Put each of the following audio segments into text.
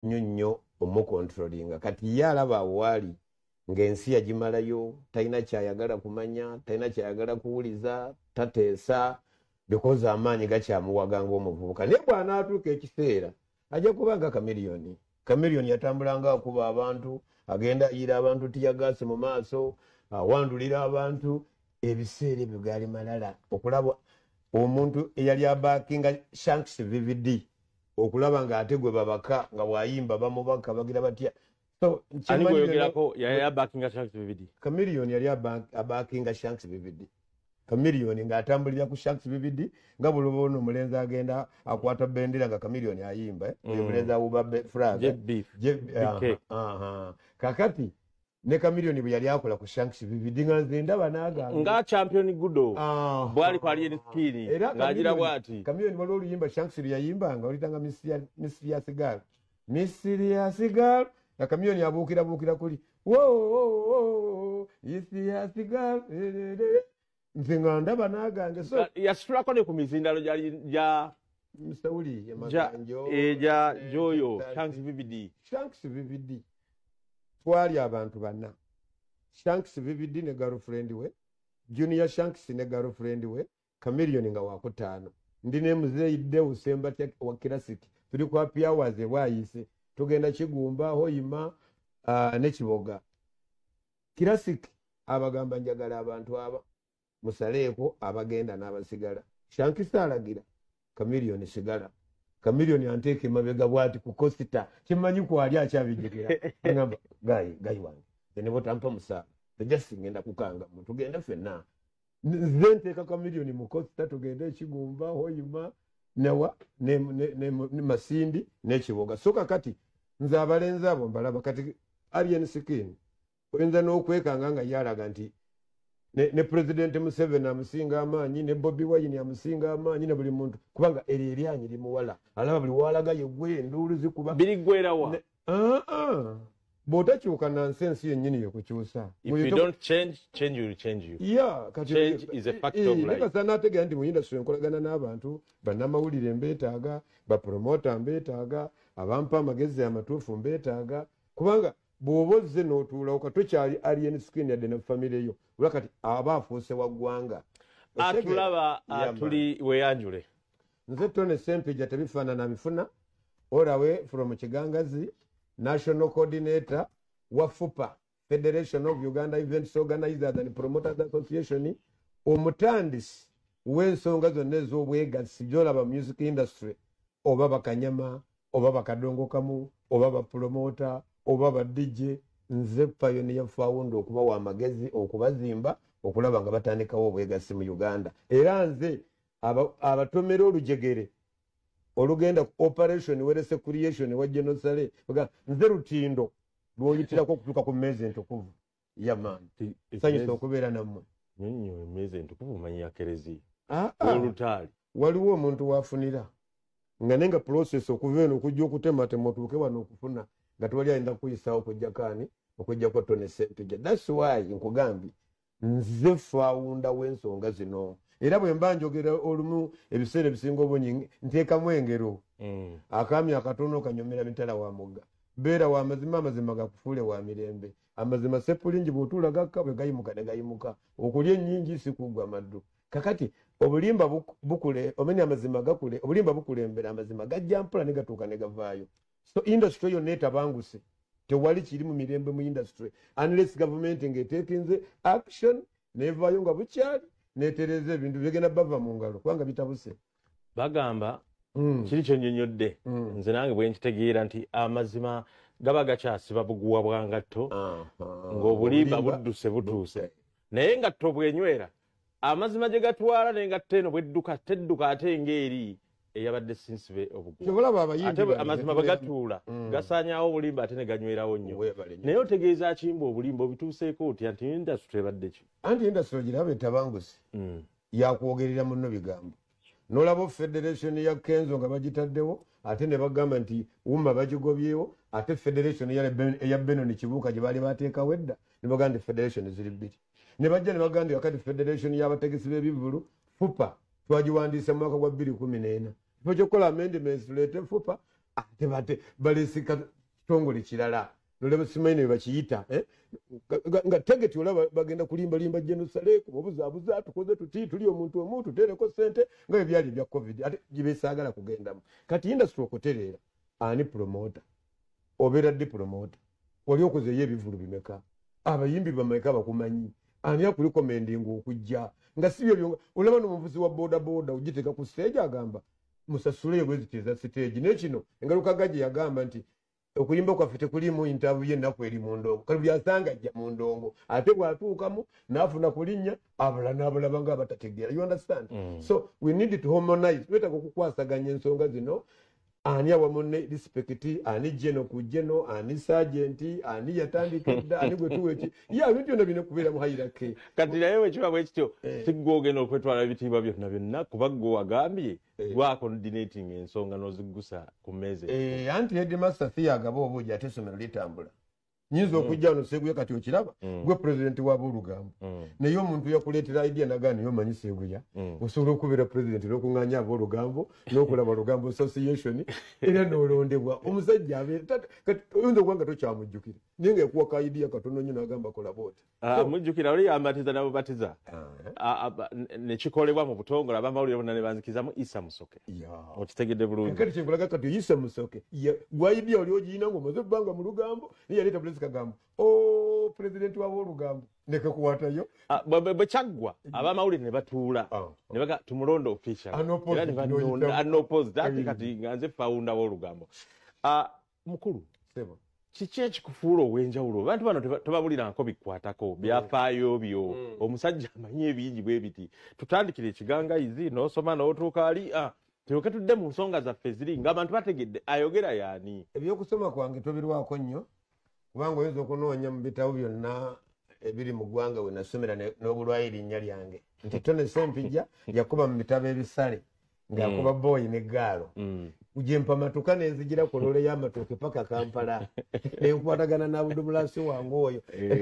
nnyo omukontrolinga kati ye alaba awali ng'ensi yagimalayo talina kyayagala kumanya talina kyayagala kuwuliza tateesa because amaanyi gakyamuwaga ng'omuvubuka naye bw'anaatuuka ekiseera ajja kuba nga kamiliyoni yatambulanga akuba abantu agenda ayira abantu tiyagaasi mu maaso awandulira abantu ebiseera ebyo gaali malala okulaba omuntu eyali abakinga Shanks VVD okulaba ng'ate gwe babaka nga bw'ayimba bamubaka bagira batya so kamiliyoni yali abakinga Shanks VVD kamiliyoni ng'atambulira ku Shanks VVD nga buli ono omulenzi agenda akwata bendera nga kamiliyoni ayimba omulenzi awuba flag kakati ne kamiliyoni bwe yali akola ku Shanks VVD nga nze ndaba n'agamba nga champion gudo bwali kwali eni skini ng'agira bwati kamiliyoni waliwo oluyimba Shanks lwe yayimbanga oluyitanga Misiri ya Sigalo nga kamiliyoni abuukira kuli Misiri ya Sigalo nze nga ndaba n'agange so yasitulako ne ku mizindalo gya Msawuli Maganjo eja Joyo Shanks VVD twali abantu bana Shanks VVD ne girlfriend we Junior Shanks ne girlfriend we kamiliyoni nga wakutaano ndi ne muzeeyi Deu Ssempijja wa Kirasiti tuli kwa Piawaze bwayise tugenda Kigumba Hoyima ne Kiboga Kirasiti abagamba njagala abantu aba musaleeko abagenda n'abasigala Shanks alagira kamiliyoni sigala kamiliyoni anteeke mabega bwati ku kosita kimanyi kwali akyabijjukira ngamba gayi wange ne botampa musa just ngenda kukanga tugenda ffenna nze nteeka kamiliyoni mu kosita tugenda Ekigumba Hoyima newa ne Masindi n'Ekiboga so kakati nze abalenzi abo mbalaba kati alien skin oyinza n'okwekanga nga yalaga nti ne President Museveni amusinga amaanyi ne Bobi Wine amusinga amaanyi ne buli muntu kubanga eryanyi limuwala alaba buli walaga yegwe enduulu zikuba birigwerawa bw'otakyuka nansensi yennyini yokukyusa if you don't change will change you change is a fact of life nekasa nategera nti mu industry nkolagana n'abantu bannamawulire mbeetaaga bapromota mbeetaaga abampa amagezi amatuufu mbeetaaga kubanga bw'oba ozze n'otuulawo katokyali alien skin yadde ne famire yo olwa kati aba afuuse wa ggwanga atulaba tuli weyanjule nze Tone Ssempijja tebifaanana bifuna olawe from Kigangazi National Coordinator wa FUPA Federation of Uganda Events Organizers and Promoters Association omutandisi w'ensonga zonna ez'obwegassi gy'olaba music industry oba bakanyama oba bakadongo kamu oba bapromota oba ba DJ nze pioneer founder okuba wa magezi okubazimba okulaba nga batandikawo obwegassi mu Uganda era nze abatomera olujegere olugenda ku operation werese creation wa genocide nze lutindo lwoyitirako okutuuka ku mmeezi entukuvu yaman sanyusa okubeera nammwe nnyo emmeezi entukuvu manyi ya kerezi olutaali waliwo omuntu wafunira nga nenga process okuva eno okujja okutematema otuuke wano okufuna nga tewali ayinza kuyisaawo okujjako Tone Ssempijja that's why nkugambye nze fawunda w'ensonga zino era bwe mba njogera olumu ebiseera ebisinga obungi nteekamu engero akaami akatono kanyomera mitala wa mugga beera wa mazima amazima gakufuule wa mirembe amazima seppulingi bw'otuula gakka bwe gayimuka ne gayimuka okulya ennyingi si kuggwa maddu kakati obulimba bukule omenya amazima gakule obulimba bukulembera amazima gajja mpula ne gatuuka ne gavaayo so industry yonna etabanguse tewali kiri mu mirembe mu industry unless government ng'eteekinze action nevaayo nga bukyali netereza ebintu bigenda bava mu ngalo kubanga bitabuse bagamba kiri kyennyonnyodde nze nange bwe nkitegeera nti amazima gaba gakyasiba buguwa bwa ngatto ng'obulimba budduse butuuse naye ngatto bwenywera amazima gye gatwala n'engatto eno bwedduka tedduka ate ng'eri eyabadde sinsibe obuguwa ate amazima bagatuula gasaanyaawo obulimba ate ne ganywerawo nnyo naye otegeeza kimba obulimba obituuseeko otya nti industry ebadde ki anti industry ogiraba etabanguse yakwogerera muno bigambo n'olaba federation ya Kenzo nga bagitaddewo ate ne bagamba nti wumba bagigobyewo ate federation eya Benoni Kibuuka gye baali bateekawo edda ne bagamba nti federation ziri bbiri ne bajja ne bagamba wakati federation y'abategesi b'ebivvulu FUPA twagiwandiisa mu mwaka gwa 2014 kifo ky'okukola amendments tuleete FUPA ate bate balesika kitongole kirala noleba simaine bakiyita nga tegeti olaba bagenda kulimba Jerusalem kubuzaabuza tukoze tuti tuli omuntu omuntu tereko sente nga ebyali bya covid ate gibesaagala kugendamu kati industry okoterera ani promoter obera di promoter wali okoze yebivulu bimeka abayimbi bameka bakumanyi ani akuli commending okujja nga sibyo byo olaba n'omuvuzi wa boda boda ugiteka ku stage agamba musasule bwezitiza stage nekino engaluka gaje yagamba nti okuyimba kwaffe tekulimu interview yennaku eri mu ndongo kali byasanga ajja mu ndongo ate bwatuukamu n'afuna kulinnya abala n'abalaba nga abatategeera you understand so we need to harmonize twetaaga okukwasaganya ensonga zino ani awamu ne respect ani jeno ku jeno ani sergeant ani yatandika edda ani gwe tuweki ya bintu byonna bino kubeera mu hierarchy kati naye wekiba bwekityo sigwogenda okwetwala ebitiibwa byonna byonna kuba gwe wagambye gwa coordinating ensonga n'oziggusa ku mmeeza anti headmaster thiyagaba obuugi ate essomero litambula nyinza okujja wano Seeguya kati okiraba gwe president wa Olugambo naye omuntu yakuleetera idea nagani yomanyi Seeguya osobola okubeera president n'okuŋŋaanya Olugambo n'okulaba Olugambo association era n'olondebwa omusajja oyinza okuba nga tokyamujjukira naye nga yakuwaka idea katono nnyo n'agamba kola booti mujjukira oli yambatiza n'ababatiza nekikolebwa mu butongole abamawulire bonna ne banzikizamu Isa Musoke okitegedde bulungi kati kyenkulaga kati Isa Musoke gwa idea oli ogiyina ng'omaze ebbanga mu Lugambo naye yaleeta kagamba president wa Olugambo ndeke kuwatayo bwe kyaggwa abamawulire ne batuula ne baga tumulondo official era ne banonda unopposed ati kati nga nze founder w'Olugambo mukulu sebo kiki ekikufuula ow'enjawulo bantu bano tebabulirako bikwatako byafaayo byo omusajja amanyi ebingi bwe biti tutandikire ekigangayizi n'osoma n'otuuka ali tulyoke tudde mu nsonga zaffe ziri ng'abantu bategedde ayogera yaani ebyokusoma kwange tobirwako nnyo kubanga oyinza okunoonya mu bitabo byonna ebiri mu ggwanga we nasomera n'obulwayo erinnya lyange nti Tone Ssempijja yakuba mu bitabo ebisale ng'akuba boyi ne gaalo ujempa matuka nezigira ku lole y'amatooke paka Kampala nenkwatagana na Abudumulasi wange oyo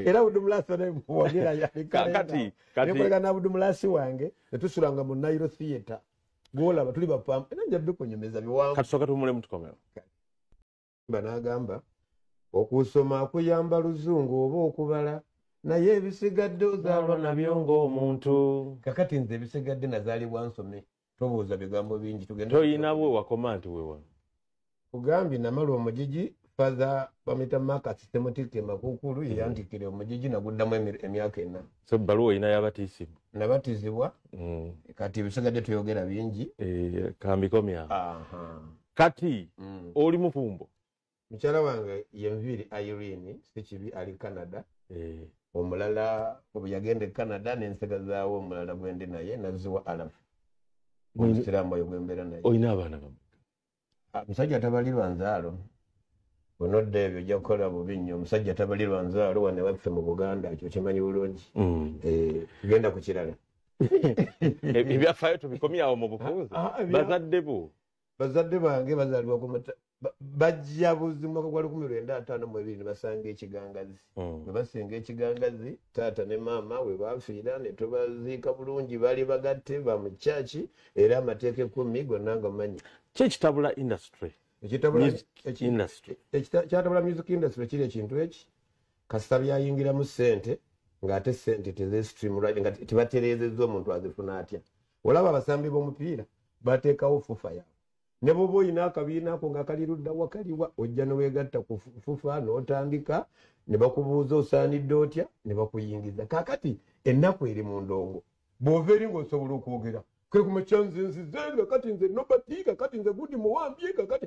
era Abudumulasi wagira kati nekwatagana na Abudumulasi wange netusulanga mu Nairo Theatre gwolaba tuli bapampa era njabbe kunyemeza biwangu katusoka tumule mutukomero banagamba okusoma kuyamba luzungu oba okubala naye ebisigadde ozaalwa nabyo ng'omuntu kakati nze ebisigadde nazaalibwa nsome tobuuza bigambo bingi tugenda toyinabwe wakoma nti wewa kugambye namala omugigi faza bamita Marcus Temotike Makukulu yeyandikire omugigi naguddamu emyaka 4 so baluwa oyina yabatisimu nabatizibwa kati ebisigadde tuyogera bingi kambikomya kati oli mufumbo mukyala wange yenviri Irene sikibi ali Canada omulala obu yagenda e Canada n'ensigazaawo omulala gwendi naye naziwa alafu omusiraamu oyo gwembeera naye oyina abaana musajja tabalirwa nzaalo bonodda ebyo ojja kukola bubi nnyo omusajja tabalirwa nzaalo wane waffe mu Buganda ekyo kimanyi bulungi tugenda ku kirala ebyafaayo tubikomyawo mu bufuuzi bazadde bange bazaalibwa bajja buzi mwaka gwa 1952 ne basanga ekigangazi bwe basinga ekigangazi taata ne maama we baafiira ne tubaziika bulungi baali bagatte ba mu kyaki era amateeka 10 gonna nga manyi kyekitabula industry kyatabula music industry kiri ekintu eki kasita byayingiramu ssente ng'ate ssente tezestreamline nga tebatereezezza omuntu azifuna atya olaba abasambi b'omupiira bateekawo fufa yaabwe ne bwoba oyina akabiina ako nga kalirudda wakaliwa ojja neweegatta ku fufa n'otandika ne bakubuuza osaanidde otya ne bakuyingiza kaakati ennaku eri mu ndongo bw'ova eri ng'osobola okwogera kekumakya nze nzizenga kati nze nobatiika kati nze gudi muwambye kakati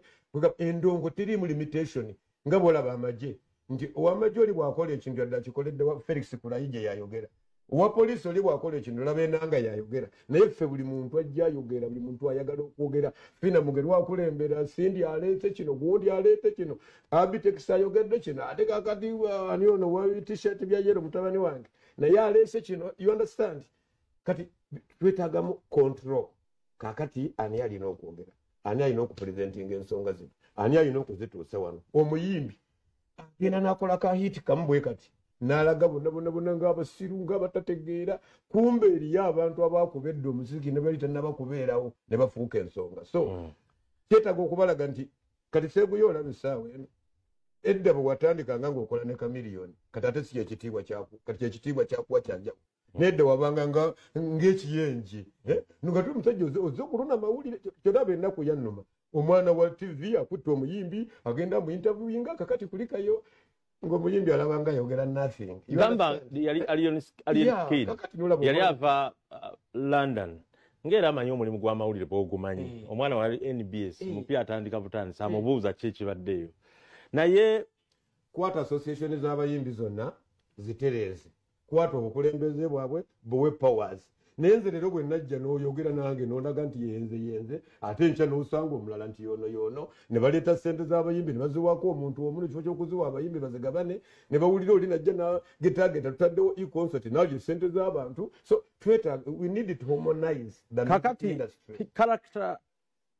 endongo teriimu limitation nga bwolaba amagye nti owamagye oli bw'akola ekintu yadde akikoledde Felix Kulayije yayogera owa poliisi oli bw'akola ekintu olaba enanga yayogera naye ffe buli muntu ajja ayogera buli muntu ayagala okwogera fina mugerwa akulembera sindi aleete kino gundi aleete kino Abitex ayogedde kino ate kakati ani ono wa t-shirt bya yero mutabani wange naye aleese kino you understand kati twetaagamu control kakati ani alina okwogera ani alina okupresentinga ensonga zino ani alina okuzituusa wano omuyimbi agenda n'akola ka hiti kamu bwe kati n'alaga bonna ng'abasiru ng'abatategeera kumbe eriyo abantu abakubedde omuziki ne bali tannabakubeerawo ne bafuuka ensonga so kyetaaga okubalaga nti kati Sseguyo olaba essaawa eno edda bwe watandikanga ng'okola ne kamiliyoni kati ate si kyekitiibwa kyaku kati kyekitiibwa kyakuwa kyanjawo nedda wabanga ng'ekiyenje nga tuli musajja ozze okuluna mawulire kyolaba ennaku yannuma omwana wa TV akutte omuyimbi agenda mu interviewinga kakati kulikayo ng'omuyimbi alabanga ayogera nothing gamba yali yali ava London ngera amanyi omulimu gw'amawulire bw'ogumanyi omwana wa NBS mupya atandika butandisi amubuuza ki ekibaddeyo naye kwata association z'abayimbi zonna zitereeze kwata obukulembeze bwabwe buwe powers naye nze leero bwe najja n'oyogera nange n'ondaga nti yenze ate enkya n'osanga omulala nti yono ne baleeta ssente z'abayimbi ne baziwaako omuntu omu ekifo ky'okuziwa abayimbi bazigabane ne bawulira oli najja nagetageta tutaddewo e-concert nalyo ssente z'abantu so we need to harmonize kakati character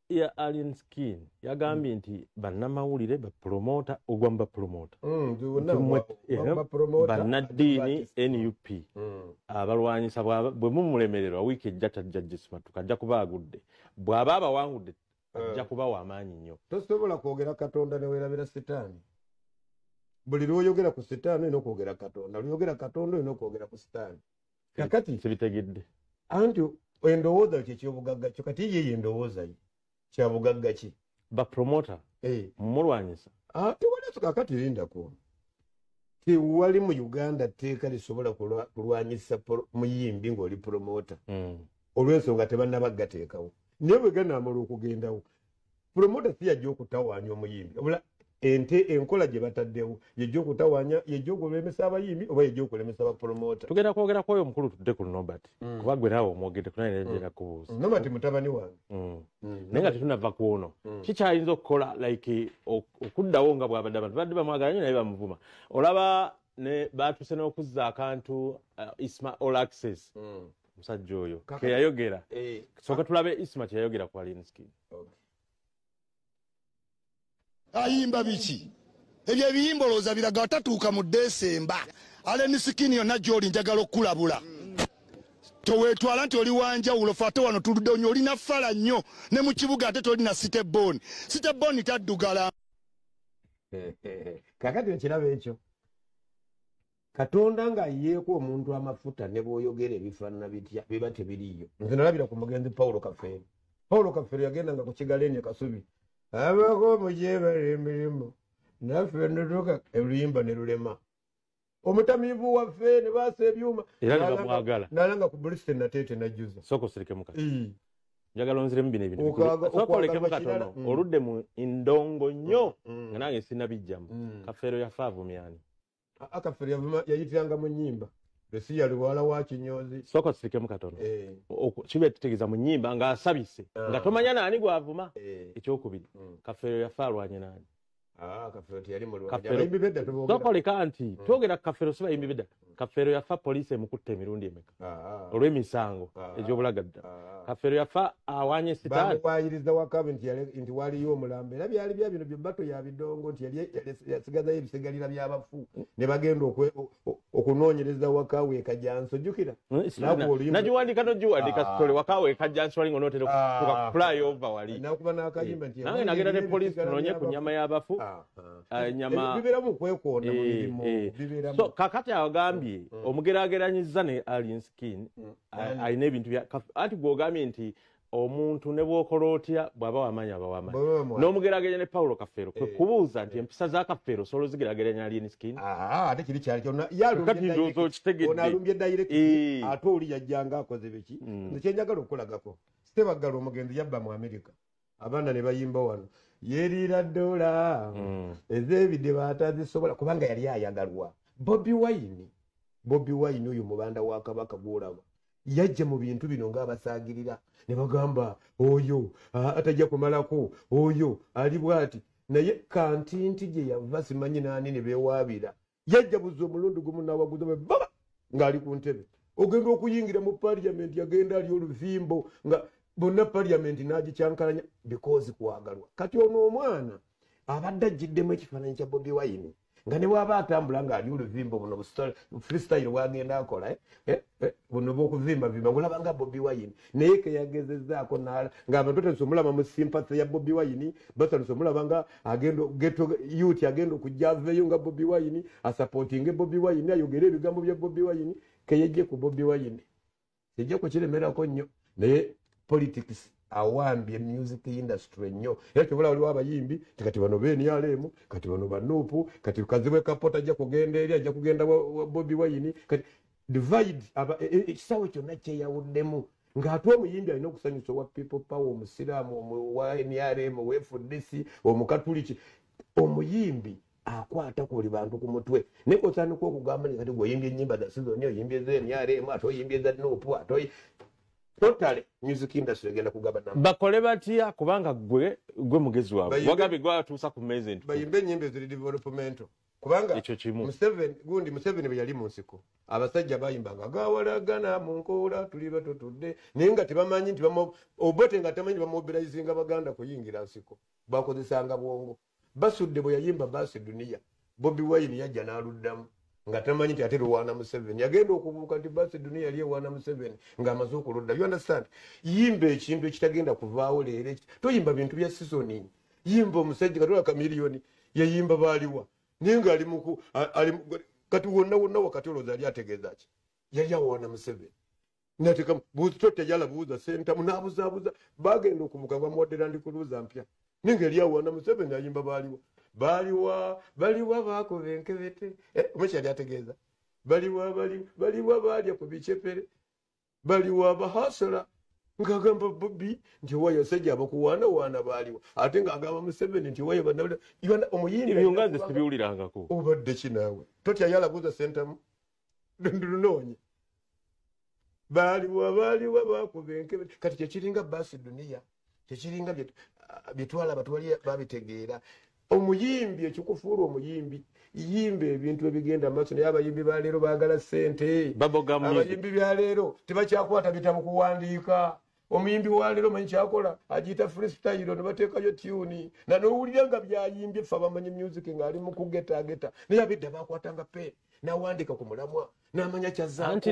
ya Alien Skin yagambye nti bannamawulire bapromota ogwamba promota bannaddiini NUP abalwanyisa bwe mumulemererwa wiiki ejja tajja Jesima tukajja kuba agudde bw'aba abawangudde ajja kuba w'amaanyi nnyo tosobola kwogera Katonda ne weerabira sitaani buli lw'oyogera ku sitaani olina okwogera Katonda lw'oyogera Katonda olina okwogera ku sitaani kakati kibitegedde anti endowooza kyekyobugagga kyo kati ye endowooza ye kyabugagga ki bapromota mumulwanyisa tewaleso kakati lindako tewali mu Uganda tteeka lisobola kulwanyisa muyimbi ng'oli promota olw'ensonga tebannabaggateekawo naye bwe ganaamala okugendawo promota si yajja okutawaanya omuyimbi obula enkola gye bataddewo yejja okutawaanya yejja okulemesa abayimbi oba yejja okulemesa bapromota tugenda kwogera kwoyo omukulu tudde ku Nobert kuba gwe naawe omwogedde kunaye negera kubuuza Nobert mutabani wange naye nga tetunava ku ono kikyayinza okukola like okuddawo nga bw'abadde abantu badde bamwagala nnyo naye bamuvuma olaba ne baatuse n'okuzza akantu Isma All Access omusajja oyo keyayogera soka tulabe Isma kyeyayogera ku Alien Skin ayimba biki ebyo ebiyimboloza biraga watatuuka mu Desemba Alien Skin yonna gy'oli njagala okukulabula toweetwala nti oli wanjawulo fe ate wano tuludde onyo olina ffala nnyo ne mu kibuga ate tolina siteboni taddugala kakati ekirabo ekyo Katonda ng'ayeeko omuntu amafuta ne bw'oyogera ebifaanana bitya biba tebiriiyo nze nalabira ku mugenzi Paulo Kafeero yagendanga ku Kigaleni Kasubi abako mugyebala emirimu naffe ndotoka oluyimba ne lulema omutamiivu waffe ne baasa ebyuma era ne bamwagala nalanga ku Bristol nateete najjuza soko sirikemu kati njagala onziremu bino ebintu soko olekemu katono oludde mu ndongo nnyo nga nange sinabijjamu Kafeero yafa avumyani Kafeero yayitiranga mu nnyimba lwesi yali wala wa Kinyoozi soko sirikemu katono kibe tutegeeza mu nnyimba ng'asabise nga tomanya naani gwavuma ekyokubiri Kafeero yafa alwanye naani Kafeero teyali mulwanyi tokoleka nti twogera Kafeero si bayimbi bedda Kafeero yafa poliisi emukutte emirundi emeka olw'emisango egy'obulagadda Kafeero yafa awanye sitaani bamwayiriza wakabe nti waliyo omulambo era byali bya bino byebato ya bidongo nti yali yasigazayo ebisigalira by'abafu ne bagenda okunoonyereza wakawe ekajjanso jjukira nagiwandika nogiwandika sitole wakawe ekajjanso wali ng'onootera okutuka fly over wali nakuba n'akayimba nti nange nagenda ne poliisi tunoonye ku nnyama y'abafu nyama bibeeramu okwekoona mu mirimu so kakati agambye omugeraageranyiza ne Alien Skin alina ebintu anti gw'ogambye nti omuntu ne bw'okola otya bw'aba w'amaanyi aba w'amaanyi n'omugeraageranya ne Paulo Kafeero kwe kubuuza nti empisa za Kafeero solo zigerageranya Alien Skin ate kiri kyali yalumbye direct ate oli yajjanga akoze biki nze kyenjagala okukolagako Ssebaggala omugenzi yabba mu Amerika abaana ne bayimba wano yerira dola ez'ebide batazisobola kubanga yali ayagalwa Bobi Wine oyo mubanda wa Kabaka gw'olaba yajja mu bintu bino ng'abasaagirira ne bagamba oyo atajja kumalako oyo ali bw'ati naye kantinti gye yava simanyi naani ne beewaabira yajja buza omulundi gumu n'awaguza baba ng'ali ku ntebe ogenda okuyingira mu parliament yagenda ali oluvimbo nga bonna parliament n'agikyankalanya because kwagalwa kati ono omwana abadde ajjiddemu ekifaananyi kya Bobi Wine nga ne bw'aba atambula ng'ali oluvimba buno freestyle wagenda akola buno bw'okuvimba ng'olaba nga Bobi Wine naye ke yagezezzaako ng'abantu batandise omulaba mu sympathy ya Bobi Wine batandise omulaba nga youth agenda okujja aveeyo nga Bobi Wine asapootinge Bobi Wine ayogere ebigambo bya Bobi Wine ke yejje ku Bobi Wine yejje kukiremerako nnyo naye politics awambye music industry nnyo era tebula waliwo abayimbi kati bano BNRM kati bano banuupu kati kazibwe kapota ajja kugenda eri ajja kugenda Bobi Wine kati divide ekisawo kyonna kyeyawuddemu ng'ate omuyimbi alina okusanyusa owa people power omusiraamu wa NRM owa FDC omukatuliki omuyimbi akwata kuli bantu ku mutwe naye kosaanika okugamba kati gweoyimbye ennyimba za sizoni oyimbye za NRM ate oyimbye za nuupu ate totally music industry egenda kugaba namba bakole batya kubanga gwe mugezi waabwe wagambye gwatuusa ku mmeezi entukuvu bayimbe ennyimba eziri developmental kubanga ekyo kimu Museveni bwe yali mu nsiko abasajja bayimbanga gawalagana mu nkoola tuli batutudde naye nga tebamanyi nti obote nga tamanyi bamobilizinga baganda kuyingira nsiko bakozesanga bwongo basudde bwe yayimba Baasi Duniya Bobi Wine yajja n'aluddamu nga tamanyi nti ate Rwanda Museveni yagenda okubuuka nti Baasi Duniya yali Rwanda Museveni ng'amaze okuludda you understand yimba ekintu ekitagenda kuvaawo leero toyimba bintu bya seasoning yimba omusajja katola kamiliyoni yayimba baaliwa naye ng'ali kati wonna wakati olowooza yali ategeeza ki yali Rwanda Museveni nateka totejala buuza sentamu n'abuzaabuza bagenda okumuka bamuwadde Land Cruiser mpya ninga eri Rwanda Museveni ayimba baliwa bakuba enkebete omuki yali ategeeza baliwa balya ku bicepere baliwa bahasula ng'agamba Bobi nti owayo sajja abakuwaanawaana baaliwa ate ng'agamba Museveni nti owayo omuyimbi ebyonganze sibiwulirangako obadde kinaawe totya yalabuuza sentamu ndunoonye baliwa bakuba enkebete kati kyekiringa Baasi Duniya kyekiringa byetwala batwali babitegeera omuyimbi ekikufuula omuyimbi yimba ebintu ebigenda maaso naye abayimbi baleero baagala ssente abayimbi byaleero tebakyakwata bitabo kuwandiika omuyimbi waleero manyi kyakola agiyita freestyle ne bateekayo tuni nanowulira nga byayimbye ffe abamanyi music ng'ali mu kugetageta naye abedda bakwatanga pe n'awandiika ku mulamwa n'amanya kyazaako anti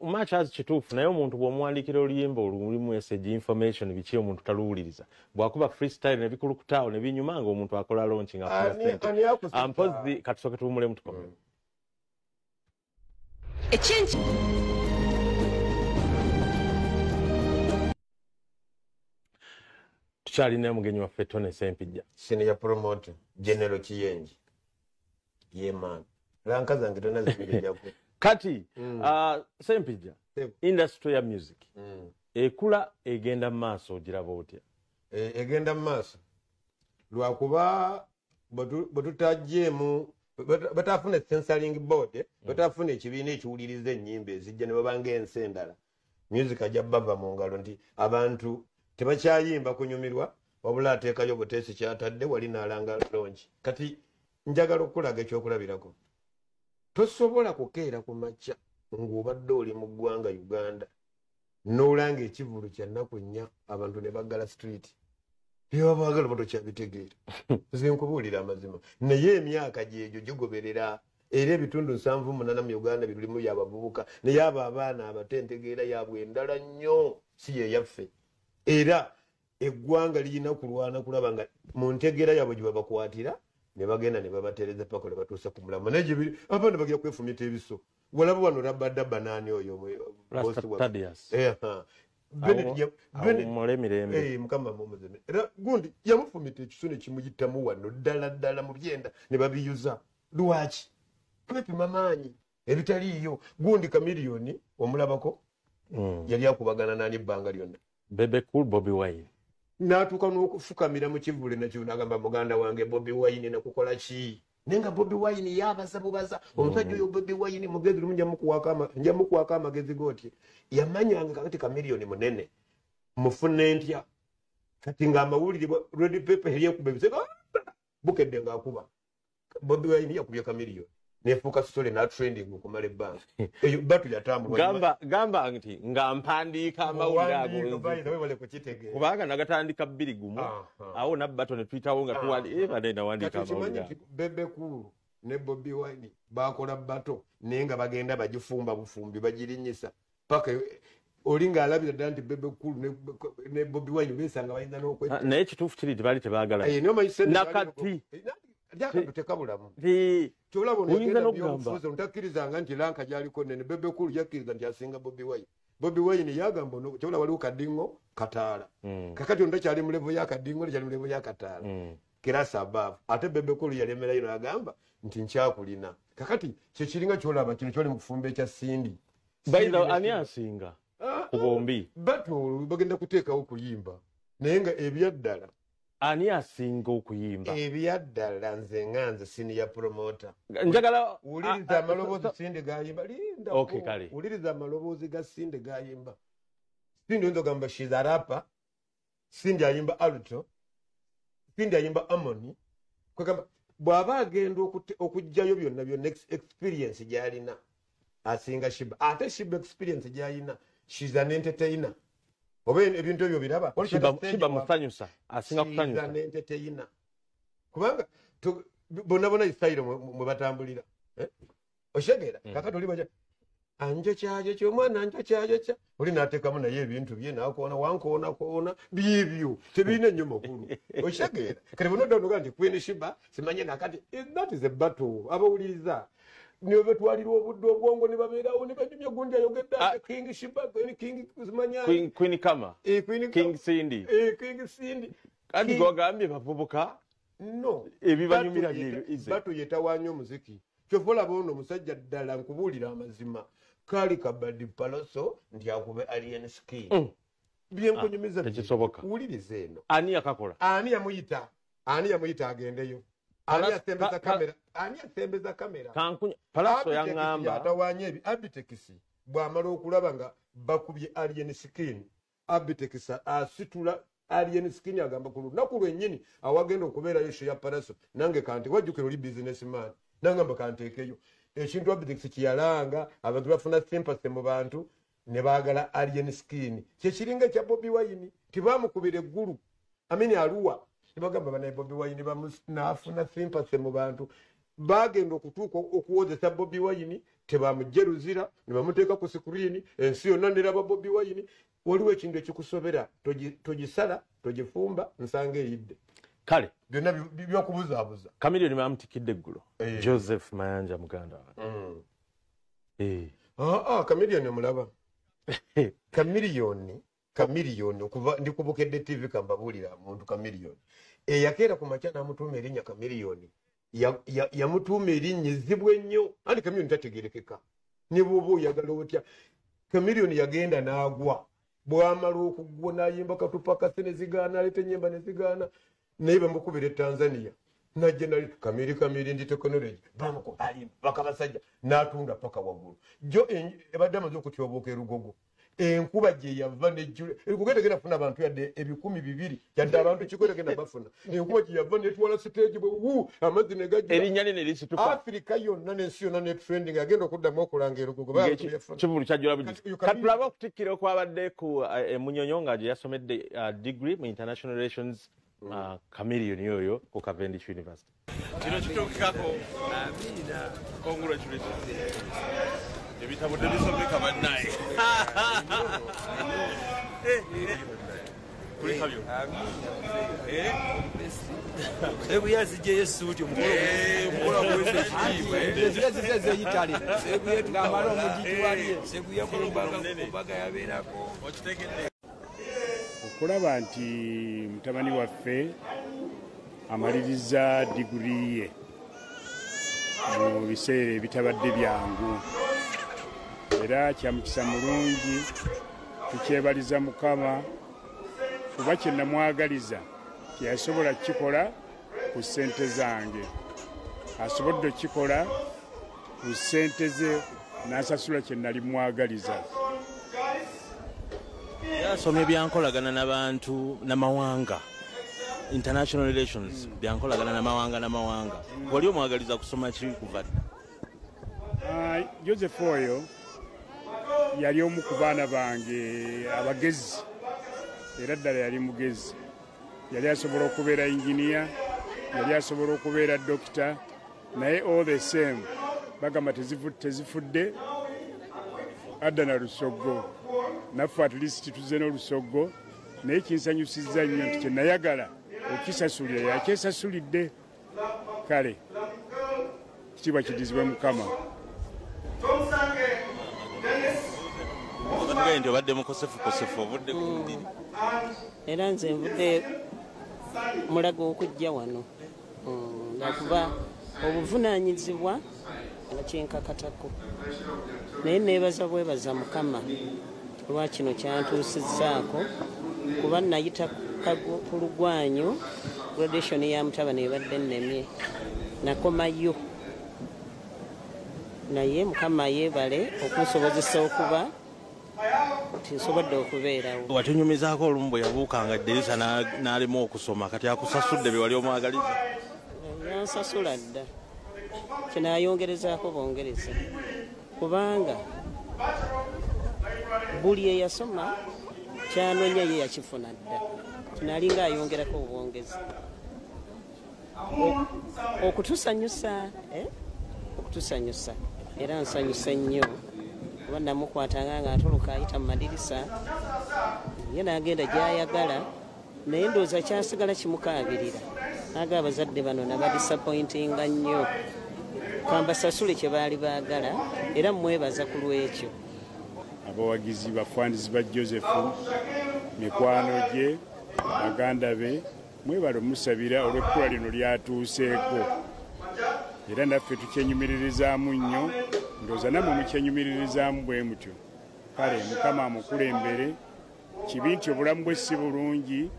nakyazi kituufu naye omuntu bw'omuwandiikira oluyimba olulimu message information biki omuntu taluwuliriza bw'akuba freestyle ne bikulukutaawo ne binyuma ng'omuntu akola launching afuna sente ampozi katusooke tuwumulemu tukomemu tukyalina omugenyi waffe Tone Ssempijja senior promoter General Kiyenji yeman ranka zange tona zibiriraku kati Ssempijja industry ya music ekula egenda mu maaso ogiraba otya egenda mu maaso lwakuba bwetutajjeemu batafuna censoring board batafuna ekibiina ekiwuliriza ennyimba ezijja ne babanga ensi endala music ajja bava mu ngalo nti abantu tebakyayimba kunyumirwa wabula ateekayo buteesi kyatadde wali n'alanga longi kati njagala okulaga ekyokulabirako tosobola kukeera ku makya ng'obadde oli mu ggwanga Uganda n'olanga ekivulu kya nnaku nnya abantu ne baggala street byebaba baagala oba tokyabitegeera nze nkubuulira amazima naye emyaka gyegyo gigoberera era ebitundu 78 mu Uganda birulimu byabavubuka naye abo abaana abato entegeera yaabwe endala nnyo si yeyaffe era eggwanga lirina kulwana kulaba nga mu ntegeera yaabwe gye babakwatira ne bagenda ne babateereza paka ne batuusa ku mulamu naye gyebiri abaana bagenda kwefumita ebiso walaba wano rabadda banaani oyo mukama mumuzene era gundi yamufumita ekiso ne kimuyitamu wano ddala mu byenda ne babiyuza lwaki twepima maanyi ebitaliiyo gundi kamiliyoni omulabako yali akubagana nani ebbanga lyonna Bebe Cool Bobi Wine n'atuuka n'okufukamira mu kivule nakyo n'agamba muganda wange Bobi Wine nakukola ki naye nga Bobi Wine yaabaza bubaza omusajja oyo Bobi Wine mugezi lumu nja mukuwaako amagezi gootye yamanyanga kati kamiliyoni munene mufune ntya kati ng'amawulire red paper eryekuba ebiseka Bukedde ng'akuba Bobi Wine yakubye kamiliyoni nefuuka sitole n'atrending okumala ebbanga eyo batu yatambula gamba nti nga mpandiika amawulire ago kubanga nagatandika 2 gumu awo nabbato ne tuyitawo nga tuwandika amawulire Bebe Cool ne Bobi Wine bakola bato naye nga bagenda bagifumba bufumbi bagirinyisa paka olinga alabira ddala nti Bebe Cool ne Bobi Wine besanga bayinza n'okwetta naye ekituufu kiri tebaali tebaagala nakati tekabulamu kyolaba onogenda ntakkirizanga nti lanka gyaliko nene Bebe Cool yakkiriza nti asinga Bobi Wine. Bobi Wine yagamba kyolaba waliwo kadingo kataala kakati ono takyali mu levo ya kadingo takyali mu levo ya kataala kirasa above ate Bebe Cool yalemerayo n'agamba nti nkyakulina kakati kyekiringa kyolaba kino kyoli mu kufumba ekya Sindi ani asinga ku bombi bato bagenda kuteekawo kuyimba naye nga ebyaddala ani asinga okuyimba ebyaddala nze nga nze siniya promota njagala wuliriza amaloboozi Sindi gayimba Okay, kale. wuliriza amaloboozi ga Sindi gayimba Sindi oyinza ogamba she's a rapper Sindi ayimba alto Sindi ayimba harmony kwegamba bw'aba agenda okugjayo byonna byonna experience gy'alina asinga Shiba ate Shiba experience gy'alina she's an entertainer oba ebintu ebyo biraba Shiba musanyusa asinga kusanyusa she's an entertainer kubanga bonna isayiro mwe batambulira oshegera kakati oli baja anje kyajo ky'omwana anje kyajo kya oli n'ateekamu naye ebintu bye nakoona wankoona byebyo tebirina nnyo makulu oshegera kati bonoddaonoga nti Queen Shiba simanye nakati that is a battle abawuliriza niwe betwalirwa obudde obwongo ne babeerawo ne banyumya gundi ayogedde King Shiba King zimanya Queen Kama King Cindy King Cindy kandi gwagambye bavubuka no ebibanyumira byo bato yetawaanya omuziki kyovola bono omusajja ddala nkubuulira amazima kali kabadi paloso nti akube alien skin byenkunyumiza tekisoboka wuliriza eno ani yakakola ani yamuyita agendeyo ani yasembeza kamera kankunya palaso yangamba atawaanya ebi abitekisi bw'amala okulaba nga bakubye alien skin abitekisi asitula alien skin agamba ku lunaku lwennyini awagenda okubeerayo sho ya palaso nange kanti wajjukira oli businessman nangamba kanteekeyo ekintu abitekisi kiyalanga abantu bafuna sympathy mu bantu ne baagala alien skin kyekiringa ekya Bobi Wine tibamukubira eggulu amini aluwa nibagamba banaye Bobi Wine naafuna sympathy mu bantu bagenda okutuuka okuwozesa Bobi Wine tebamujeruzira ne bamuteeka ku sikuriini ensi yonna neraba Bobi Wine waliwo ekintu ekikusobera togisala togifumba nsanga eyidde kale byonna byokubuzaabuza Kamiliyoni bamutikidde eggulo Joseph Mayanja muganda Kamiliyoni omulaba Kamiliyoni okuva ndi ku Bukedde TV kambabuulira muntu Kamiliyoni eyakeera ku makya n'amutuuma erinnya Kamiliyoni yamutuuma erinnya ezibu ennyo anti Kamiliyoni tategerekeka ne bw'oba oyagala otya Kamiliyoni yagenda n'agwa bw'amala okuggwa n'ayimba katupa kase ne zigaana aleeta ennyimba ne zigaana naye bamukubira Tanzania najja nali kamiri ndi technology bamukuba ayimba bakabasajja n'atunda paka waggulu jo ebadde amaze okutyoboka erugogo enkuba gye yava nejjula erugogo tegenda funa abantu yadde 200 yadde abantu kikotegenda bafuna enkuba gye yava netwala stage bwe amazzi ne gajja erinnya lino lisituka Africa yonna n'ensi yonna ne trending agenda okuddamu okulanga erugogo kibulu kyajjula bujulizi katulaba okutikkira okwabadde ku Munyonyo nga gye yasomedde degree mu international relations Kamiliyoni oyo ku Cavendish University kino kituukikako congratulations ebitabo tebisomeka bannaye kulikabyo sebuyazijjeyo essuuti omukolo gwezeyitale ng'amala omugitwaliye seguye kumbaga yabeerako okitegedde okulaba nti mutabani waffe amaliriza diguri ye mu biseera ebitabadde byangu era kyamukisa mulungi tukyebaliza Mukama kuba kye namwagaliza kyeyasobola kikola ku ssente zange asobodde okikola ku ssente ze n'asasula kye nali mwagaliza yasomye byankolagana n'abantu n'amawanga international relations byankolagana n'amawanga wali omwagaliza kusoma ki kuva dda Joseph oyo yali omu ku baana bange abagezi era ddala yali mugezi yali asobola okubeera inginiya yali asobola okubeera dokita naye all the same bagamba tezifudde adda na lusogo naffe at least tuze n'olusogo naye kinsanyusizza nnyo nti kyenayagala okisasulira yakyesasulidde kale kitiibwa kidizibwe Mukama. Nti obadde mukosefukosefu obudde ku mubiri era nze nvudde mulago okujja wano lwakuba obuvunaanyizibwa nga kyenkakatako naye neebaza bwebaza Mukama olwa kino kyantuusizzaako kuba nayita ku lugwanyu gradation ya mutabani ebadde nnemye nakomayo naye Mukama yeebale okunsobozesa okuba tinsobodde okubeerawo. Watunyumizaako olumu bwe yabuukanga eddirisa n'alema okusoma kati akusasudde bye wali omwagaliza? Yansasula dda kyenayongerezaako bongereza kubanga buli eyasoma kyanonya ye yakifuna dda kinalinga ayongerako obwongezi okutusanyusa era nsanyuse nnyo kuba namukwatanga nga atuluka ayita mu madirisa ye n'agenda gy'ayagala naye ndowooza kyasigala kimukaabirira aga abazadde bano nabadisappointinga nnyo kambasasule kye baali baagala era mwebaza ku lwekyo. Abawagizi bafaanizi ba Joseph mikwano gye baganda be mwebale omusabira olw'ekkula lino lyatuuseeko era naffe tukyenyumiririzaamu nnyo ndowooza nammwe mukyenyumiririzaamu bwe mutyo kale Mukama amukulembere kibi nti obulamu bwe si bulungi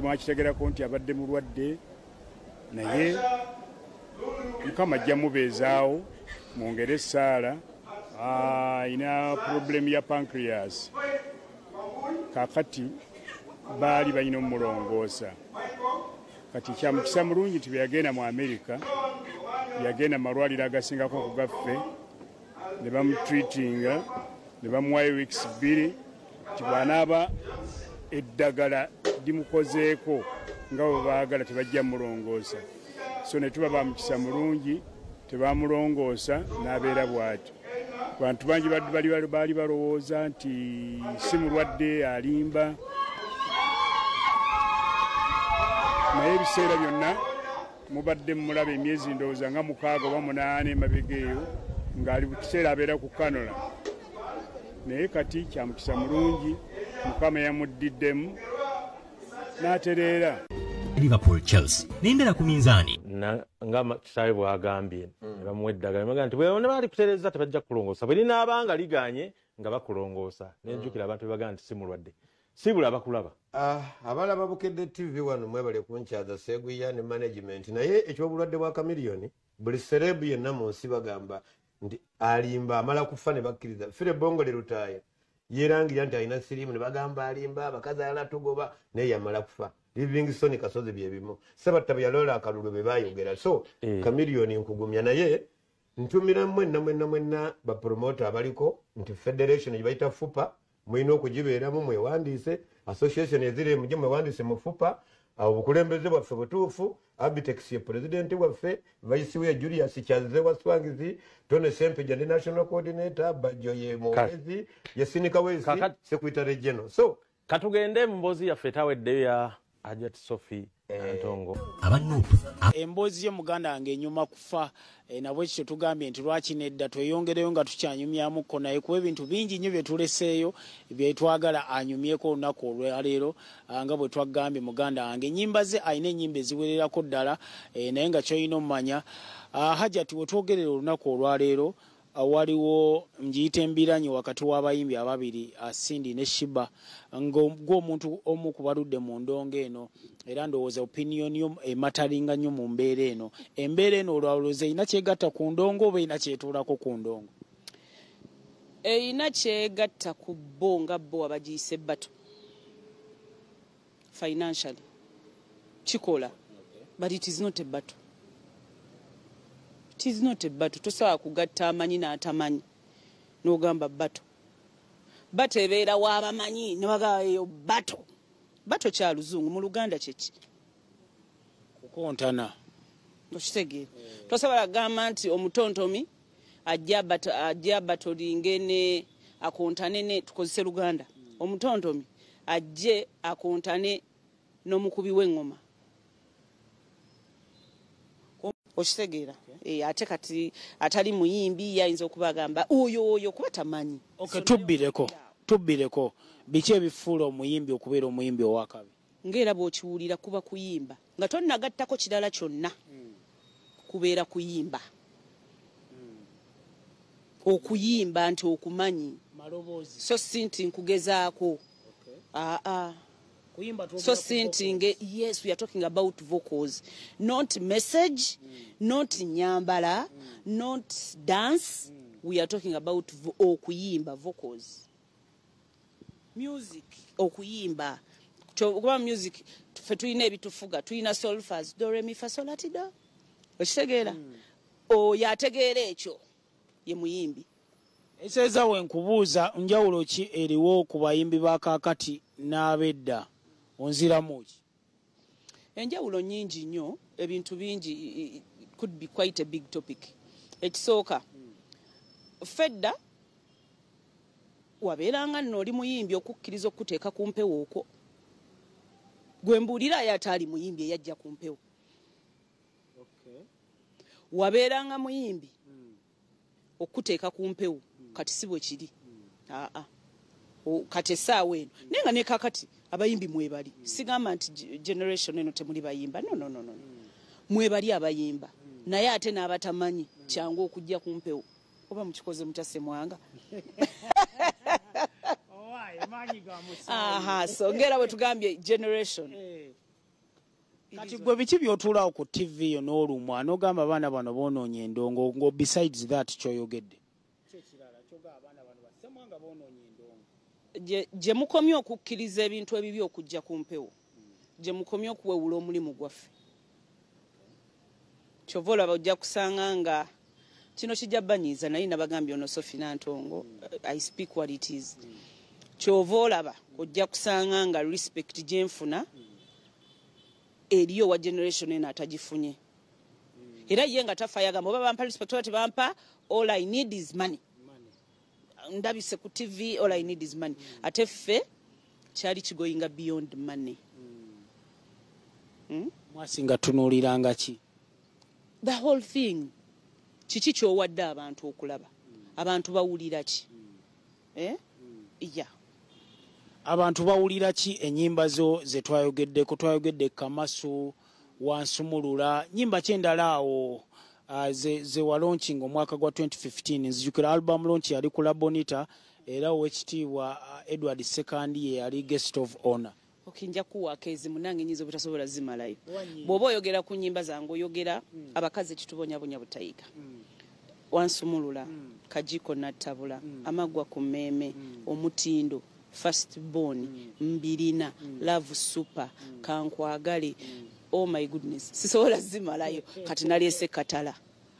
mwakitegerako nti abadde mulwadde naye Mukama ajja mubeezaawo mwongere essaala ina problemu ya pancreas kakati baali balina omulongoosa kati kyamukisa mulungi nti beyagenda mu Amerika yagenda malwaliro agasingako ku gaffe ne bamutreatinga ne bamuwayo weeks 2 ti bw'anaaba eddagala limukozeeko nga bwe baagala tebajja mulongoosa so ne tuba bamukisa mulungi tebamulongoosa n'abeera bw'atyo. Bantu bangi baali balowooza nti si mulwadde alimba naye ebiseera byonna mubadde mulaba emyezi ndowooza nga 6 oba 8 emabega eyo ng'ali mu kiseera abeera ku kanola naye kati kyamukisa mulungi Mukama yamuddiddemu n'atereera. Liverpool Chelsea nendera ku minzaani nga kitaawe bw'agambye ne bamuwa eddagala ne bagamba nti bwe baali kutereeza tebajja kulongoosa bwe linaabanga liganye nga bakulongoosa nenjukira abantu be bagamba nti si mulwadde si bula bakulaba. Abalaba Bukedde TV wano mwebale kunkyaza Ssempijja ne management naye ekyobulwadde bwa kamiliyoni buli serebu yenna mu nsi bagamba nti alimba amala kufa ne bakkiriza fire bongo lirutaayo yerangira nti alina sirimu ne bagamba alimba abakazi alala tugoba naye yamala kufa Livingstone Kasozi byebimu Ssebattaba yalola akalulu be bayogera so kamiliyoni nkugumya naye ntumira mwenna bapromota abaliko nti federation yibayita FUPA mwina okugibeeramu mwewandiise association eziri muje mwewandiise mu FUPA obukulembeze bwaffe butuufu Abitex ye president waffe vice we Julius Kyaze wa Swangizi Tone Ssempijja ne national coordinator Bajjo ye Mwezi ye Sinika Wezi secretary general so katugende mu mboozi yaffe etaweddeyo ya Ajat Sophie Antongo abanupu emboozi ye muganda wange enyuma kufa nabwe kityo tugambye nti lwaki nedda tweyongereyo nga tukyanyumyamukko naye kuba ebintu bingi nnyo bye tuleseeyo byetwagala anyumyeko olunaku olwaleero nga bwe twagambye muganda wange ennyimba ze alina ennyimba eziwererako ddala naye nga kyolina omumanya Hajati we twogerera olunaku olwaleero waliwo njiyita embiranye wakati w'abayimbi ababiri Asindi ne Shiba ng'omuntu omu ku baludde mu ndongo eno era ndowooza opinion yo ematalinga nnyo mu mbeera eno olwalooza erina kyegatta ku ndongo oba erina kyetuulako ku ndongo? Erina kyegatta ku bo nga bo abagiyise batto financially kikola but it is not a battle. It is not a battle. Tosobola kugatta amanyi n'atamanyi n'ogamba battle. Battle ebeera w'abamanyi ne bagamba eyo battle kyaluzungu mu Luganda kyeki kukontana Okitegere. Tosobola kugamba nti omutontomi ajja batolingene akontane ne tukozese Luganda. Omutontomi ajje akontane n'omukubi w'engoma. Okitegera. Ate kati atali muyimbi yayinza okubagamba oyo kuba tamanyi. Okay, tubbireko biki ebifuula omuyimbi okubeera omuyimbi owakabi? Ng'era bw'okiwulira kuba kuyimba nga tonnagattako kirala kyonna kubeera kuyimba. Okuyimba nti okumanyi so si nti nkugezaako. So sinting, yes, we are talking about vocals, not message, not nyambala, not dance. We are talking about okuyimba, vocals. Music, okuyimba. Kuba music, fe tuyina ebitufuga, tuyina solfas, do re mi fa sol la ti do. Okitegeera? Yategeera ekyo ye muyimbi. Eseza wenkubuuza njawulo ki eriwo ku bayimbi ba kaakati n'abedda? Onziramu ki? Enjawulo nnyingi nnyo, ebintu bingi, could be quite a big topic. Ekisooka, fedda wabeeranga nno oli muyimbi okukkiriza okuteeka ku mpewo okwo. Gwe mbuulira ye ataali muyimbi eyajja ku mpewo. Wabeeranga muyimbi okuteeka ku mpewo, kati si bwe kiri. Kati essaawa eno naye nga ne kakati abayimbi mwebali. Sigamba nti generation eno temuli bayimba, no. Mwebali abayimba naye ate n'abatamanyi kyangu okujja ku mpewo. Oba mukikoze mutase mwanga. So ngera bwe tugambye generation. Kati gwe biki by'otuulaawo ku TV yo n'olumwa n'ogamba abaana bano boonoonye endongo ngo besides that kyoyogedde? Gye mukomye okukkiriza ebintu ebibi okujja ku mpewo, gye mukomye okuwewula omulimu gwaffe. Kyova olaba ojja kusanga nga kino kijja banyiiza naye nabagambye ono Sophie Nantongo, I speak what it is. Kyova olaba ojja kusanga nga respect gye nfuna eriyo wa generation eno atagifunye. Era ye nga tafa yagamba oba bampa respect oba tebampa, all I need is money. Ndabise ku TV, all I need is money. Ate ffe kyali kigoyinga beyond money. Mwasinga tunuuliranga ki? The whole thing. Kiki ky'owadde abantu okulaba? Abantu bawulira ki? Yeah. Abantu bawulira ki ennyimba zo ze twayogedde Kamasu, Wansumulula, nnyimba kyendala awo ze wa launching omwaka gwa 2015. Nzijukira album launch yali ku Bonita era owekitiibwa Edward Sekandi ye yali guest of honor. Nja kuwaaka ezimu nange nyiza obutasobola zimalayo. Bw'oba oyogera ku nnyimba zange oyogera abakazi kitubonyabonya butayiga. Wansumulula, Kajiko Nattabula, Amagwa ku Mmeeme, Omutindo, First Born, Mbirina, Love Super, Kankwagale. Oh my goodness. Sisobola zimalayo kati nalese katala.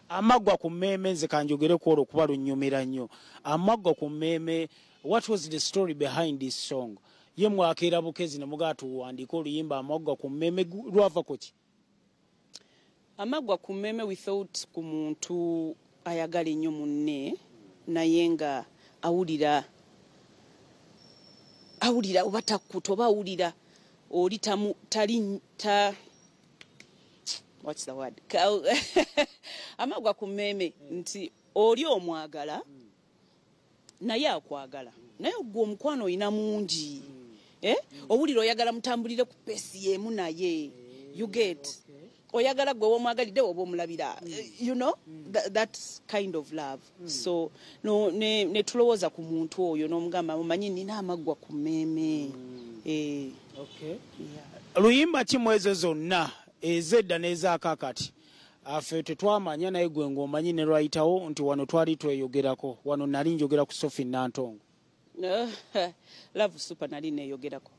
Amagwa ku Mmeeme nze kanjogere ku olwo kuba lunyumira nnyo. Amagwa ku Mmeeme, what was the story behind this song? Ye mwakeera bukezi ne mugatu wandika oluyimba Amagwa ku Mmeeme lwava ku ki? Amagwa ku Mmeeme we thought ku muntu ayagala ennyo munne naye nga awulira oba takkuta oba awulira oli what's the word? Amagwa ku Mmeeme nti oli omwagala naye akwagala naye gwe omukwano oyina mungi. Owulira oyagala mutambulire ku peesi y'emu naye. You get oyagala gwe w'omwagalidde oba omulabira. You know that kind of love. So no ne tulowooza ku muntu oyo n'omugamba mumanyi nina amagwa ku Mmeeme. Luyimba ki mu ezo zonna ezedda n'ezaakakati affe tetwamanya naye gwe ng'omanyi ne lwayitawo nti wano twali tweyogerako, wano nali njogera ku Sophie Nantongo? Love Super nali neeyogerako.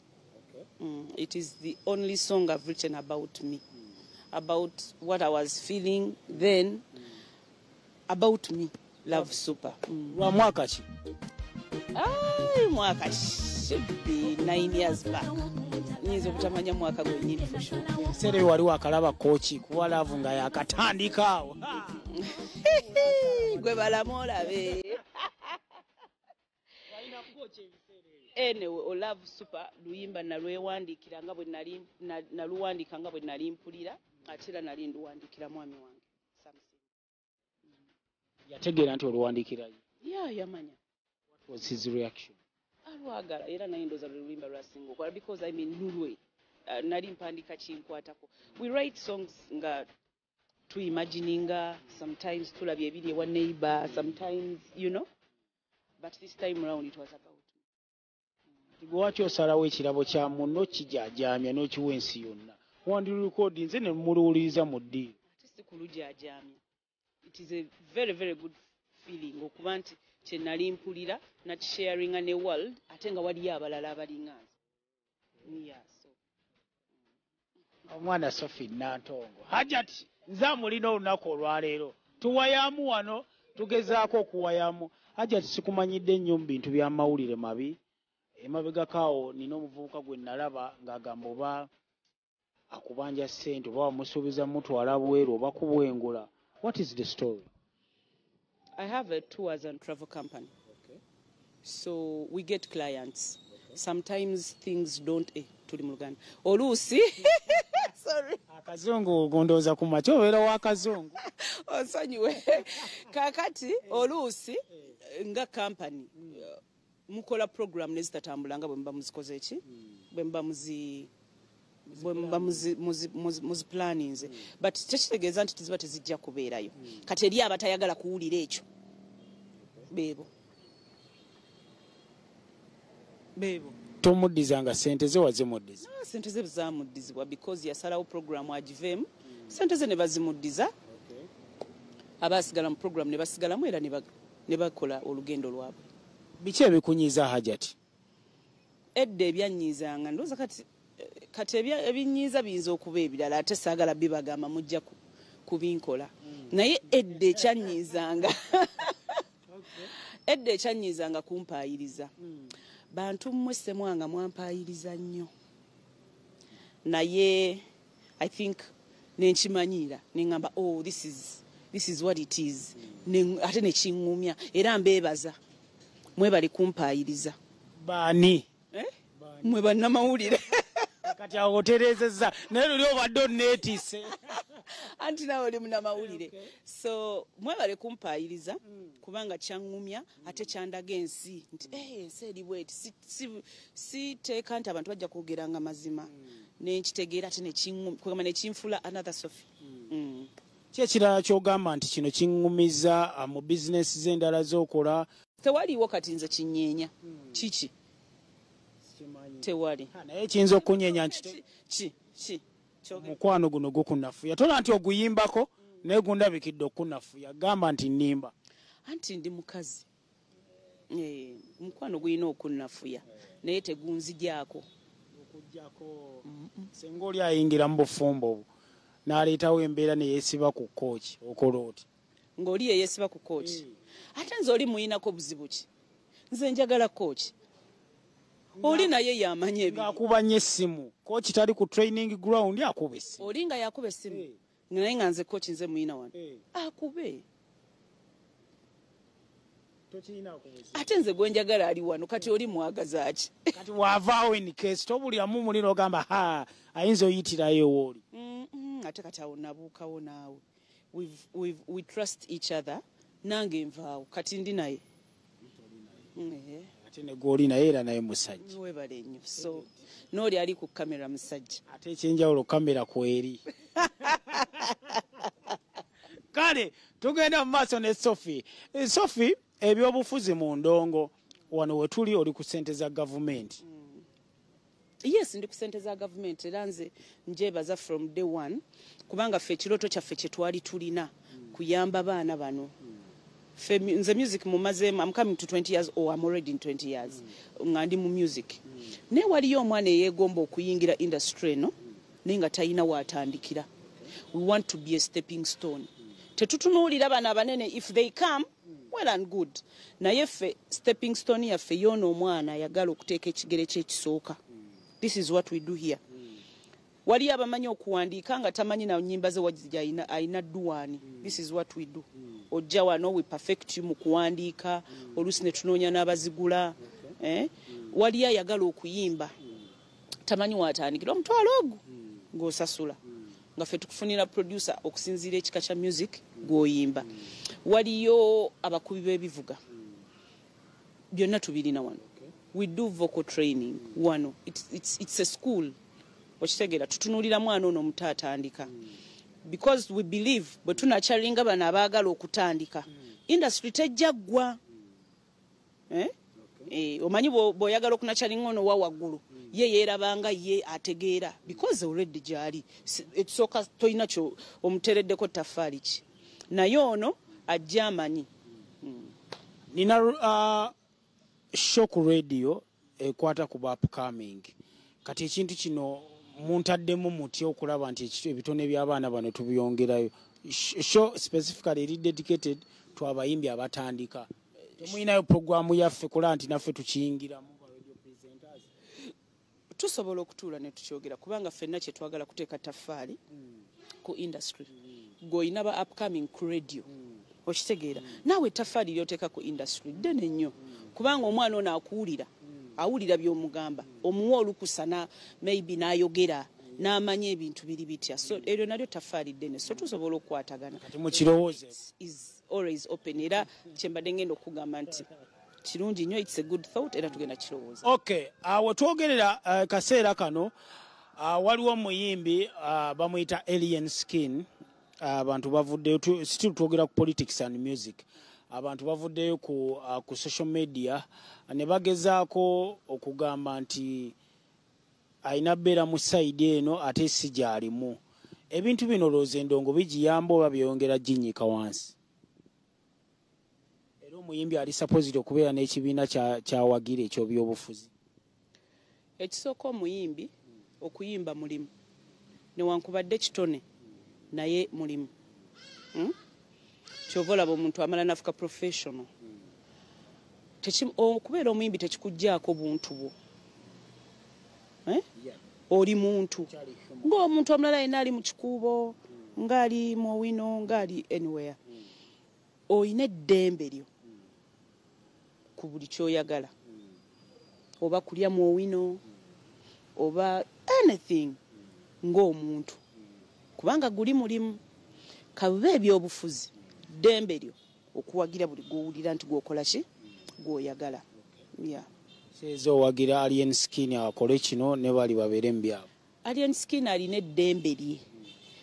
It is the only song I've written about me, about what I was feeling then, about me. Love Super. Lwa mwaka ki? Mwaka should be 9 years back. nyinza obutamanya mwaka gwennyini for sure. Sere waliwo akalaba kochi kuba laavu nga yakatandika awo. Gwe balamu olabe. Anyway, Olavu Super luyimba nalwewandikira nga bwe nali naluwandika nga bwe nali mpulira ate era nali nduwandikira mwami wange Samson. Yategeera nti oluwandikirayo. Yamanya. What was his reaction? Alwagala era naye ndooza lwe luyimba lwasinga okola because I mean lulwe nali mpandika kinkwatako. We write songs nga tuimagininga, sometimes tulabye ebiri ewa neighbor, sometimes you know, but this time around it was about Lwaki osalawo ekirabo kya munno kijajaamya n'okiwa ensi yonna. Wandirekodi nze ne muluwuliriza mu ddiiro. ate si kulujajaamya. It is a very very good feeling okuba nti kye nali mpulira nakisharinga ne world ate nga waliyo abalala abalinga nze. Omwana Sophie Nantongo. Hajati nze mulina olunaku olwaleero. Tuwayamu wano tugezaako okuwayamu. Hajati sikumanyidde nnyo mu bintu by'amawulire mabi. Emabegakaawo nina omuvubuka gwe nalaba ng'agamba oba akubanja ssente oba wamusuubiza mutwala bweru oba kubwengula. What is the story? I have a tours and travel company. Okay. So we get clients. Sometimes things don't tuli mu Luganda. Oluusi. Sorry. Akazungu gondooza ku macho obeera wa kazungu. Osonyiwe. Kakati oluusi nga company mukola program nezitatambula nga bwe mba muzikoze eki bwe mba muzi plannings but tekitegeeza nti tiziba tezijja kubeerayo kati eri abatayagala kuwulira ekyo beebo tomuddizanga sente ze wazimuddiza. Sente ze zamuddizibwa because yasalawo program agiveemu sente ze ne bazimuddiza abasigala mu program ne basigalamu era ne bakola olugendo lwabwe. Biki ebikunyiiza Hajati? Edda ebyannyiizanga ndowooza kati ebinyiiza biyinza okuba ebirala ate saagala bibagamba mujja kubinkola naye edda ekyannyiizanga kumpaayiriza bantu mmwe Ssemwanga mwampaayiriza nnyo naye I think nenkimanyiira neŋŋamba this is what it is ate nekiŋŋumya era mbeebaza mwe bali kumpaayiriza. Baani? Mwe bannamawulire. Kati awo otereezezza naye luli obadde onneetiise. Anti nawe oli munnamawulire. So mwe bali kumpaayiriza kubanga kyaŋŋumya ate kyandaga ensi nti ensi eri bweti siteeka nti abantu bajja kwogeranga mazima nenkitegeera ate nekiŋŋumya nekinfula another Sophie. Ki ekirala ky'ogamba nti kino kiŋŋumiza mu bizinesi z'endala z'okola? Tewaliwo kati nze kinyeenya. Kiki? Tewali. Naye kiyinza okunyeenya nti mukwano guno gukunafuya. Tola nti oguyimbako naye gundabikidde okunafuya. Gamba nti nnimba. Anti ndi mukazi. Mukwano gulina okunafuya naye tegunzigyako. Okujjako singa oli ayingira mu bufumbo obwo n'aleetawo embeera ne yeesiba ku kooki okola oti? Ng'oli yeesiba ku kooki. Ate nze oli muyinako buzibu ki? Nze njagala kooki. Oli naye yamanya ebyo. Ng'akuba nnyo essimu. Kooki tali ku training ground akuba essimu. Oli nga yakuba essimu. Naye nga nze kooki nze muyina wano. Akube. Ate nze gwe njagala ali wano kati oli mwagaza ki? Kati wavaawo in case tobuliramu muliro ogamba ayinza oyitirayo wooli. Ate kati awo nabuukawo naawe. We trust each other. Nange nvaawo kati ndi naye. Ate ne gw'oli naye era naye musajja. Weebale nnyo. So n'oli ali ku kamera musajja. Ate ekyenjawulo kamera kweri. Kale tugenda mu maaso ne Sophie. Sophie, ebyobufuzi mu ndongo wano we tuli oli ku ssente za gavumenti. Yes, ndi ku ssente za gavumenti era nze njebaza from day one kubanga ffe ekirooto kyaffe kye twali tulina kuyamba baana bano. Nze music mumazeemu, I'm coming to 20 years or I'm already in 20 years. Nga ndi mu music. Naye waliyo omwana eyeegomba okuyingira industry eno naye nga talina waatandikira. We want to be a stepping stone. Tetutunuulira bana abanene, if they come, well and good. Naye ffe stepping stone yaffe yoona omwana ayagala okuteeka ekigere kye ekisooka. This is what we do here. Wali abamanyi okuwandiika nga tamanyi na nnyimba ze wajja ayina dduwaani. This is what we do. Ojja wano we perfect mu kuwandiika, oluusi ne tunoonya n'abazigula. Wali ayagala okuyimba tamanyi waatandikira omutwalo ogwo ng'osasula. Nga ffe tukufunira producer okusinziira ekika kya music gw'oyimba. Waliyo abakubi b'ebivuga. Byonna tubirina wano. We do vocal training wano. It's a school. Okitegera tutunulira mwana ono omuto atandika. Because we believe bwe tunakyalinga bano abaagala okutandika industry tejja ggwa. Omanyi bw'oyagala okunakyalinga ono wa waggulu ye yeerabanga ye ategeera because already gyali ekisooka toyina kyo omutereddeko ttaffaali ki naye ono ajja amanyi. Nina shock radio ekwata ku upcoming kati ekintu kino muntaddemu mutya okulaba nti ebitone by'abaana bano tubiyongerayo. Show specifically eri dedicated to abayimbi abatandika. Temuyinayo programu yaffe kulaba nti naffe tukiyingiramu radio presenters. Tusobola okutuula ne tukyogera kubanga ffenna kye twagala kuteeka ttaffaali ku industry. Goyina ba upcoming ku radio. Okitegeera naawe ettaffaali ly'oteeka ku industry ddene nnyo kubanga omwana ono akuwulira awulira by'omugamba omuwa olukusa maybe n'ayogera n'amanya ebintu biri bitya so eryo nalyo ttaffaali ddene so tusobola okukwatagana kati mukirowooze is always open era kyembadde ngenda okugamba nti kirungi nnyo it's a good thought era tugenda kirowooza. Okay awo twogerera kaseera kano waliwo omuyimbi bamuyita Alien Skin. Abantu bavuddeyo still twogera ku politics and music. Abantu bavuddeyo ku social media ne bagezaako okugamba nti ayina bbeera mu side eno ate si gy'alimu. Ebintu bino looze endongo bigiyamba oba byongera ginnyika wansi. Era omuyimbi ali supposed okubeera n'ekibiina kyawagira eky'obyobufuzi. Ekisooka omuyimbi okuyimba mulimu newankubadde kitone naye mulimu. Kyova olaba omuntu amala nafuka professional. Okubeera omuyimbi tekikugjaako buntu bwo. Oli muntu. Ng'omuntu omulala ayina ali mu kikuubo, ng'ali mu Owino, ng'ali anywhere. Oyina eddembe lyo ku buli kyoyagala. Oba kulya mu Owino, oba anything ng'omuntu. Kubanga guli mulimu. Kabe ebyobufuzi ddembe lyo okuwagira buli gw'owulira nti gw'okola ki gw'oyagala. Seezo owagira Alien Skin akole kino ne bali babeere mu byabo. Alien Skin alina eddembe lye.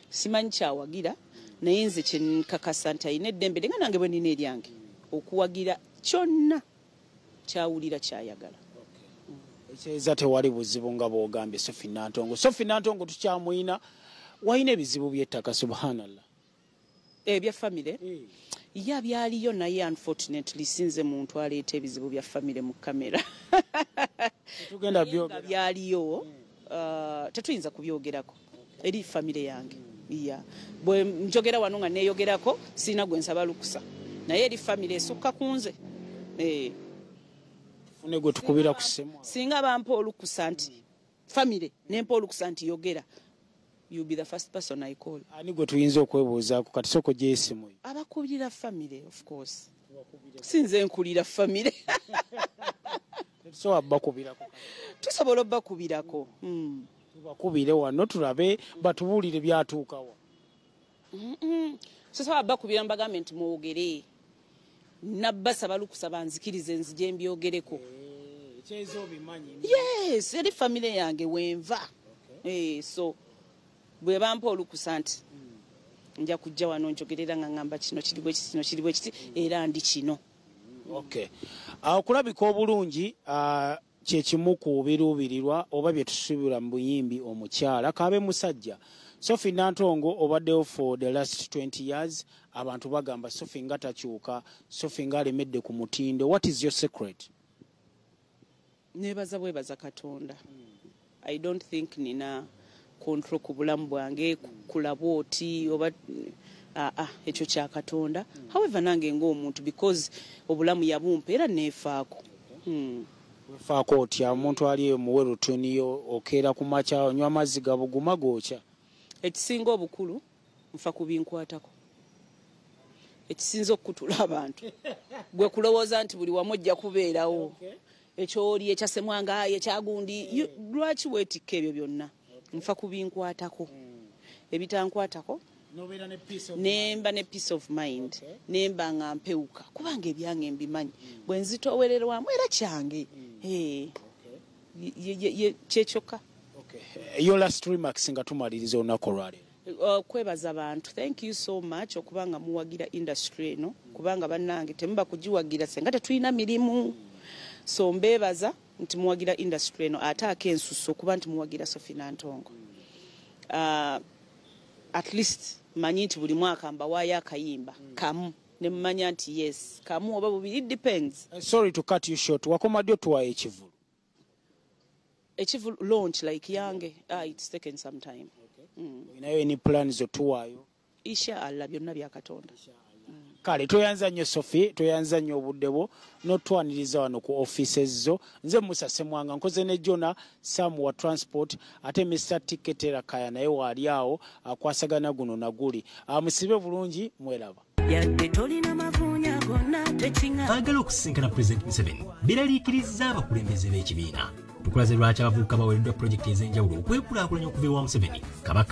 Simanyi kyawagira naye nze kye nkakasa nti alina eddembe lye nga nange bwe nina eryange okuwagira kyonna kyawulira kyayagala. Ekyeza tewali buzibu nga bw'ogambye Sophie Nantongo. Sophie Nantongo tukyamuyina wayina ebizibu by'ettaka subhanallah. Ebya family ya byaliyo naye unfortunately sinze muntu aleeta ebizibu bya family mu kamera. Tugenda byogera byaliyo tetuyinza kubyogerako eri family yange. Bwe njogera wano nga neeyogerako sina gwe nsaba lukusa naye eri family esukka kunze. Fune gwe tukubira ku ssemu. Singa bampa olukusa nti family nempa olukusa nti yogera. You'll be the first person I call. Ani gwe tuyinza okwebuuzaako kati soko gyesimu. Abakubira family of course. Sinze nkulira family. So abakubirako. Tusobola bakubirako. Tubakubire wano tulabe batubuulire byatuukawa. So abakubira mbagambe nti mwogere. Nabbasaba lukusa banzikirize nzije mbyogereko. Ekyezo obimanyi. Yes, eri family yange wenva. So bwe bampa olukusa nti nja kujja wano njogerera nga ngamba kino kiribwe kino kiribwe kiti era ndi kino. Okay. Okulabika obulungi kye kimu ku biruubirirwa oba bye tusuubira mu buyimbi omukyala kabe musajja. Sophie Nantongo obaddewo for the last 20 years abantu bagamba Sophie nga takyuka, Sophie nga alemedde ku mutindo. What is your secret? Nebaza bwebaza Katonda. I don't think nina control ku bulamu bwange kulaba oti oba ekyo kya Katonda. However nange ng'omuntu because obulamu yabumpa era neefaako. wefaako otya omuntu ali muwe rutuniyo okeera ku makya onywa amazzi gabuguma gookya? Ekisinga obukulu nfa kubinkwatako, ekisinza okutula abantu gwe kulowooza nti buli wamu ojja kubeerawo ekyoli ekyasemwanga ekyagundi lwaki weetikka ebyo byonna? Nfa kubinkwatako, ebitankwatako nemba ne peace of mind, nemba nga mpewuka kubanga ebyange mbimanyi bwe nzitoowererwamu era kyange kyekyokka. Your last remarks nga tumaliriza olunaku olwaleero. Kwebaza abantu, thank you so much okubanga muwagira industry eno, kubanga bannange temuba kugiwagira senga tetulina mirimu, so mbebaza nti muwagira industry eno ate akensuso okuba nti muwagira Sofina Ntongo. At least manyi nti buli mwaka mbawaayo akayimba kamu ne mmanya nti yes kamu oba bubiri, it depends. Sorry to cut you short, wakomadde tuwayo ekivulu? Ekivulu launch like yange, it's taken some time. Inayo any plans otuwayo? Inshallah byonna bya Katonda. Kale toyanza nnyo Sophie, toyanza nnyo obudde bwo n'otwaniriza wano ku offices zo. Nze Musa Semwanga nkoze ne Jona Sam wa transport ate Mr. Ticketera Kaya naye waali awo akwasagana guno na guli. Musibe bulungi mweraba. Agala okusisinkana President Museveni biraliikiriza abakulembeze b'ekibiina. Tukulaze lwaki abavubuka bawereddwa pulojekiti ez'enjawulo okwekulaakulanya okuva ewa Museveni.